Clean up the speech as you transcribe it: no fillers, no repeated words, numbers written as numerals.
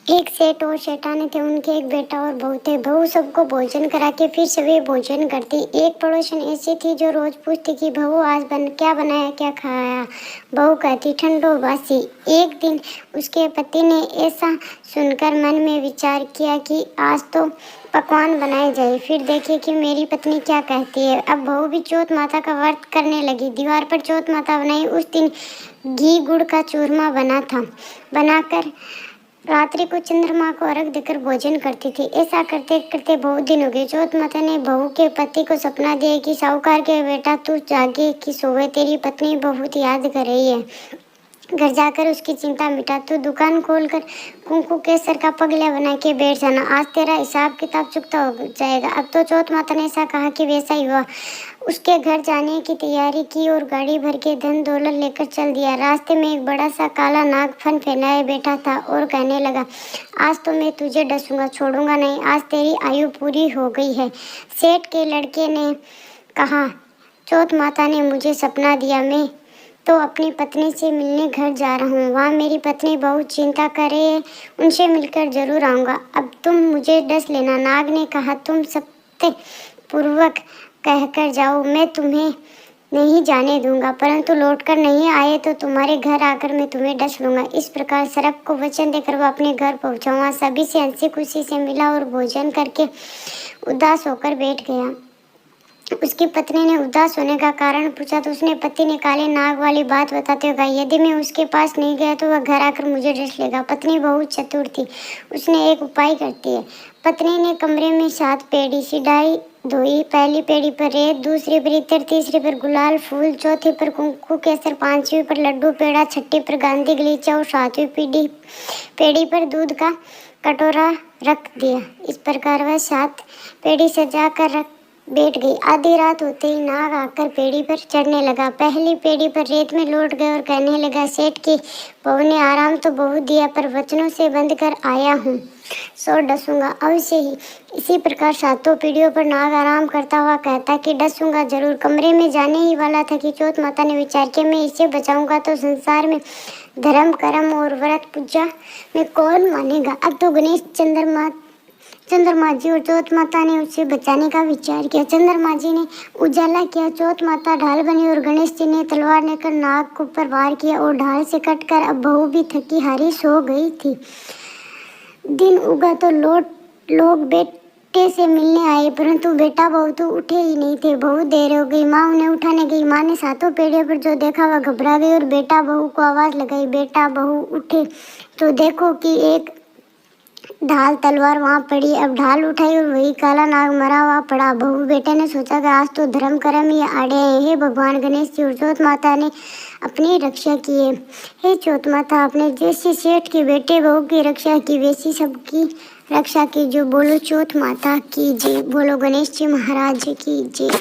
एक सेठ और सेठानी थे, उनके एक बेटा और बहू थे। बहू सबको भोजन करा के फिर सभी भोजन करती। एक पड़ोसन ऐसी थी जो रोज पूछती कि बहू आज क्या बनाया, क्या खाया। बहू कहती ठंडो बासी। एक दिन उसके पति ने ऐसा सुनकर मन में विचार किया कि आज तो पकवान बनाए जाए, फिर देखे कि मेरी पत्नी क्या कहती है। अब बहू भी चौथ माता का व्रत करने लगी। दीवार पर चौथ माता बनाई। उस दिन घी गुड़ का चूरमा बनाकर रात्रि को चंद्रमा को अर्घ देकर भोजन करती थी। ऐसा करते करते बहुत दिन हो गए। चौथ माता ने बहू के पति को सपना दिया कि साहूकार के बेटा तू जागे कि सोए, तेरी पत्नी बहुत याद कर रही है। घर जाकर उसकी चिंता मिटा। तू दुकान खोलकर कुंकू केसर का पगला बना के बैठ जाना। आज तेरा हिसाब किताब चुकता हो जाएगा। अब तो चौथ माता ने ऐसा कहा कि वैसा ही हुआ। उसके घर जाने की तैयारी की और गाड़ी भर के धन दौलत लेकर चल दिया। रास्ते में एक बड़ा सा काला नाग फन फैलाए बैठा था और कहने लगा, आज तो मैं तुझे डसूंगा, छोड़ूंगा नहीं। आज तेरी आयु पूरी हो गई है। सेठ के लड़के ने कहा, चौथ माता ने मुझे सपना दिया, मैं तो अपनी पत्नी से मिलने घर जा रहा हूँ। वहाँ मेरी पत्नी बहुत चिंता कर रही है, उनसे मिलकर जरूर आऊँगा। अब तुम मुझे डस लेना। नाग ने कहा, तुम सत्य पूर्वक कहकर जाओ, मैं तुम्हें नहीं जाने दूंगा, परंतु लौटकर नहीं आए तो तुम्हारे घर आकर मैं तुम्हें डस लूंगा। इस प्रकार सर्प को वचन देकर वह अपने घर पहुंचा। वहाँ सभी से हंसी खुशी से मिला और भोजन करके उदास होकर बैठ गया। उसकी पत्नी ने उदास होने का कारण पूछा तो उसने पति ने काले नाग वाली बात बताते हुए कहा, यदि मैं उसके पास नहीं गया तो वह घर आकर मुझे डस लेगा। पत्नी बहुत चतुर थी, उसने एक उपाय करती है। पत्नी ने कमरे में 7 पेड़ी सिडाई धोई। पहली पेड़ी पर रेत, दूसरी पर इत्र, तीसरी पर गुलाल फूल, चौथी पर कुंकू केसर, पांचवी पर लड्डू पेड़ा, छठी पर गांधी गलीचा और सातवीं पेड़ी पर दूध का कटोरा रख दिया। इस प्रकार वह 7 पेड़ी सजा कर बैठ गई। आधी रात होते ही नाग आकर पेड़ी पर चढ़ने लगा। पहली पेड़ी पर रेत में लौट गए और कहने लगा, सेठ की बहू ने आराम तो बहुत दिया, पर वचनों से बंध कर आया हूँ, सो डसूंगा अवश्य ही। इसी प्रकार 7 पीढ़ियों पर नाग आराम करता हुआ कहता कि डसूंगा जरूर। कमरे में जाने ही वाला था कि चौथ माता ने विचार किया, मैं इसे बचाऊंगा तो संसार में धर्म कर्म और व्रत पूजा में कौन मानेगा। अब तो गणेश चंद्रमा जी और चौथ माता ने उसे बचाने का विचार किया। चंद्रमा जी ने उजाला किया, चौथ माता ढाल बनी और गणेश जी ने तलवार लेकर नाग को पर वार किया और ढाल से कटकर अब बहू भी थकी हारी सो गई थी। दिन उगा तो लोग बेटे से मिलने आए, परंतु बेटा बहू तो उठे ही नहीं थे। बहुत देर हो गई। माँ उन्हें उठाने गई। माँ ने 7 पेड़ियों पर जो देखा वह घबरा गई और बेटा बहू को आवाज लगाई, बेटा बहू उठे तो देखो कि एक ढाल तलवार वहाँ पड़ी। अब ढाल उठाई और वही काला नाग मरा हुआ पड़ा। बहू बेटे ने सोचा कि आज तो धर्म कर्म ही आड़े हैं। हे भगवान गणेश जी और चौथ माता ने अपनी रक्षा की है। हे चौथ माता, आपने जैसे सेठ के बेटे बहू की रक्षा की वैसी सबकी रक्षा की। जो बोलो चौथ माता की जय, बोलो गणेश जी महाराज की जय।